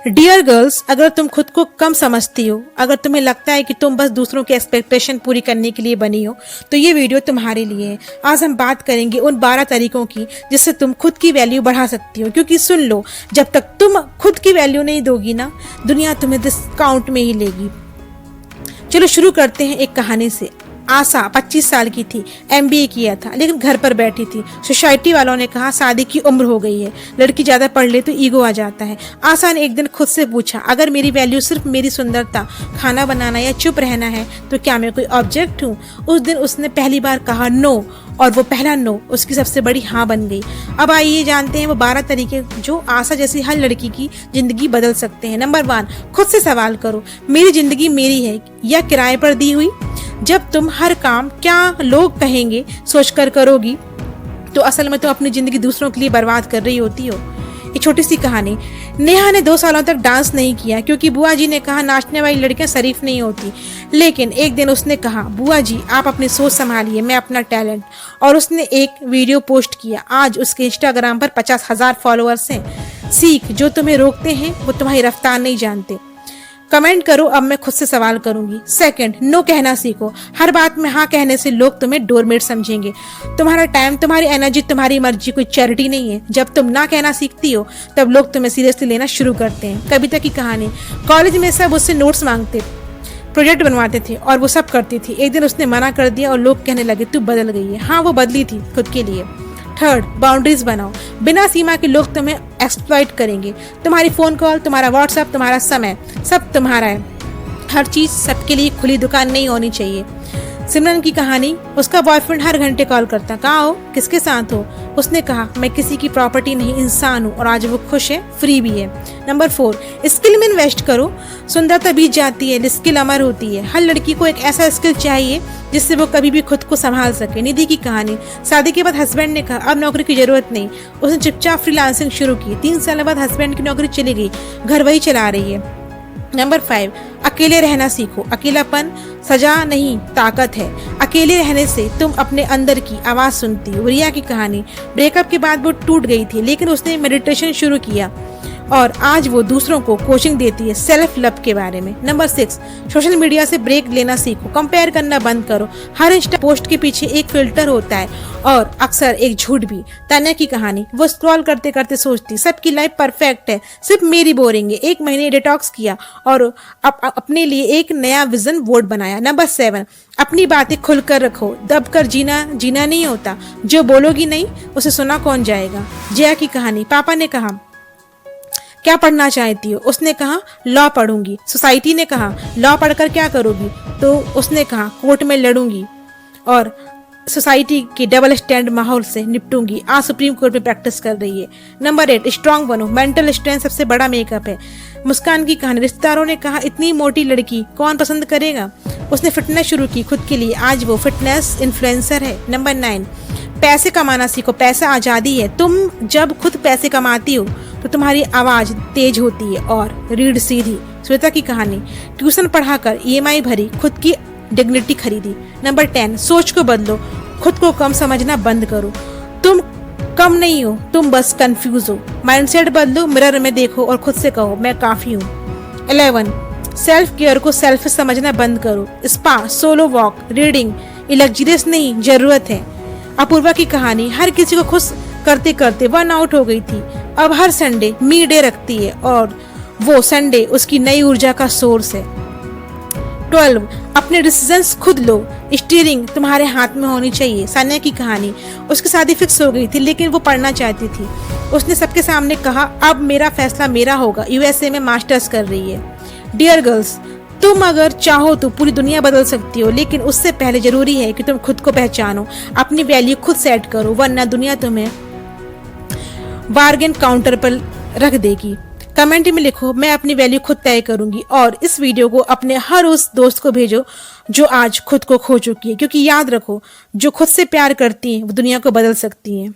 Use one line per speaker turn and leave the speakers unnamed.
Dear girls, अगर तुम खुद को कम समझती हो, अगर तुम्हें लगता है कि तुम बस दूसरों की एक्सपेक्टेशन पूरी करने के लिए बनी हो, तो ये वीडियो तुम्हारे लिए है। आज हम बात करेंगे उन 12 तरीकों की जिससे तुम खुद की वैल्यू बढ़ा सकती हो। क्योंकि सुन लो, जब तक तुम खुद की वैल्यू नहीं दोगी ना, दुनिया तुम्हें डिस्काउंट में ही लेगी। चलो शुरू करते हैं एक कहानी से। आशा 25 साल की थी, MBA किया था, लेकिन घर पर बैठी थी। सोसाइटी वालों ने कहा शादी की उम्र हो गई है, लड़की ज्यादा पढ़ ले तो ईगो आ जाता है। आशा ने एक दिन खुद से पूछा, अगर मेरी वैल्यू सिर्फ मेरी सुंदरता, खाना बनाना या चुप रहना है तो क्या मैं कोई ऑब्जेक्ट हूँ? उस दिन उसने पहली बार कहा नो, और वो पहला नो उसकी सबसे बड़ी हाँ बन गई। अब आइए जानते हैं वो 12 तरीके जो आशा जैसी हर लड़की की जिंदगी बदल सकते हैं। नंबर 1, खुद से सवाल करो, मेरी जिंदगी मेरी है या किराए पर दी हुई? जब तुम हर काम क्या लोग कहेंगे सोचकर करोगी, तो असल में तुम अपनी जिंदगी दूसरों के लिए बर्बाद कर रही होती हो। एक छोटी सी कहानी। नेहा ने 2 सालों तक डांस नहीं किया क्योंकि बुआ जी ने कहा नाचने वाली लड़कियां शरीफ नहीं होती। लेकिन एक दिन उसने कहा, बुआ जी आप अपनी सोच संभालिए, मैं अपना टैलेंट। और उसने एक वीडियो पोस्ट किया। आज उसके इंस्टाग्राम पर 50,000 फॉलोअर्स हैं। सीख, जो तुम्हें रोकते हैं वो तुम्हारी रफ्तार नहीं जानते। कमेंट करो, अब मैं खुद से सवाल करूंगी। सेकंड, नो कहना सीखो। हर बात में हाँ कहने से लोग तुम्हें डोरमेट समझेंगे। तुम्हारा टाइम, तुम्हारी एनर्जी, तुम्हारी मर्जी कोई चैरिटी नहीं है। जब तुम ना कहना सीखती हो तब लोग तुम्हें सीरियसली लेना शुरू करते हैं। कविता की कहानी। कॉलेज में सब उससे नोट्स मांगते, प्रोजेक्ट बनवाते थे और वो सब करती थी। एक दिन उसने मना कर दिया और लोग कहने लगे तू बदल गई है। हाँ, वो बदली थी खुद के लिए। थर्ड, बाउंड्रीज बनाओ। बिना सीमा के लोग तुम्हें एक्सप्लॉइट करेंगे। तुम्हारी फोन कॉल, तुम्हारा व्हाट्सएप, तुम्हारा समय, सब तुम्हारा है। हर चीज सबके लिए खुली दुकान नहीं होनी चाहिए। सिमरन की कहानी। उसका बॉयफ्रेंड हर घंटे कॉल करता, कहाँ हो, किसके साथ हो? उसने कहा मैं किसी की प्रॉपर्टी नहीं, इंसान हूँ। और आज वो खुश है, फ्री भी है। नंबर 4, स्किल में इन्वेस्ट करो। सुंदरता बीत जाती है, स्किल अमर होती है। हर लड़की को एक ऐसा स्किल चाहिए जिससे वो कभी भी खुद को संभाल सके। निधि की कहानी। शादी के बाद हस्बैंड ने कहा अब नौकरी की जरूरत नहीं। उसने चुपचाप फ्रीलांसिंग शुरू की। 3 साल बाद हस्बैंड की नौकरी चली गई, घर वही चला रही है। नंबर 5, अकेले रहना सीखो। अकेलापन सजा नहीं, ताकत है। अकेले रहने से तुम अपने अंदर की आवाज सुनती हो। रिया की कहानी। ब्रेकअप के बाद वो टूट गई थी, लेकिन उसने मेडिटेशन शुरू किया और आज वो दूसरों को कोचिंग देती है सेल्फ लव के बारे में। नंबर 6, सोशल मीडिया से ब्रेक लेना सीखो। कंपेयर करना बंद करो। हर इंस्टा पोस्ट के पीछे एक फिल्टर होता है और अक्सर एक झूठ भी। तान्या की कहानी। वो स्क्रॉल करते करते सोचती सबकी लाइफ परफेक्ट है, सिर्फ मेरी बोरिंग है। 1 महीने डिटॉक्स किया और अपने लिए एक नया विजन बोर्ड बनाया। नंबर 7, अपनी बातें खुलकर रखो। दब कर जीना नहीं होता। जो बोलोगी नहीं उसे सुना कौन जाएगा। जया की कहानी। पापा ने कहा क्या पढ़ना चाहती हो? उसने कहा लॉ पढ़ूंगी। सोसाइटी ने कहा लॉ पढ़कर क्या करोगी? तो उसने कहा कोर्ट में लड़ूंगी और सोसाइटी के डबल स्टैंड माहौल से निपटूंगी। आज सुप्रीम कोर्ट में प्रैक्टिस कर रही है। नंबर 8, स्ट्रांग बनो। मेंटल स्ट्रेंथ सबसे बड़ा मेकअप है। मुस्कान की कहानी। रिश्तेदारों ने कहा इतनी मोटी लड़की कौन पसंद करेगा? उसने फिटनेस शुरू की खुद के लिए, आज वो फिटनेस इन्फ्लुएंसर है। नंबर 9, पैसे कमाना सीखो। पैसा आजादी है। तुम जब खुद पैसे कमाती हो तो तुम्हारी आवाज तेज होती है और रीढ़ सीधी। श्वेता की कहानी। ट्यूशन पढ़ाकर EMI भरी, खुद की डिग्निटी खरीदी। नंबर 10, सोच को बदलो। खुद को कम समझना बंद करो। तुम कम नहीं हो, तुम बस कंफ्यूज हो। माइंडसेट बदलो, मिरर में देखो और खुद से कहो मैं काफी हूँ। 11, सेल्फ केयर को सेल्फिश समझना बंद करो। स्पा, सोलो वॉक, रीडिंग ये लग्जरियस नहीं, जरूरत है। अपूर्वा की कहानी। हर किसी को खुश करते करते बर्न आउट हो गई थी। अब हर संडे मी डे रखती है और वो संडे उसकी नई ऊर्जा का सोर्स है। 12, अपने डिसीजंस खुद लो। स्टीयरिंग तुम्हारे हाथ में होनी चाहिए। सान्या की कहानी। उसकी शादी फिक्स हो गई थी, लेकिन वो पढ़ना चाहती थी। उसने सबके सामने कहा अब मेरा फैसला मेरा होगा। USA में मास्टर्स कर रही है। डियर गर्ल्स, तुम अगर चाहो तो पूरी दुनिया बदल सकती हो, लेकिन उससे पहले जरूरी है कि तुम खुद को पहचानो, अपनी वैल्यू खुद सेट करो, वरना दुनिया तुम्हें बार्गेन काउंटर पर रख देगी। कमेंट में लिखो मैं अपनी वैल्यू खुद तय करूंगी और इस वीडियो को अपने हर उस दोस्त को भेजो जो आज खुद को खो चुकी है, क्योंकि याद रखो जो खुद से प्यार करती है वो दुनिया को बदल सकती है।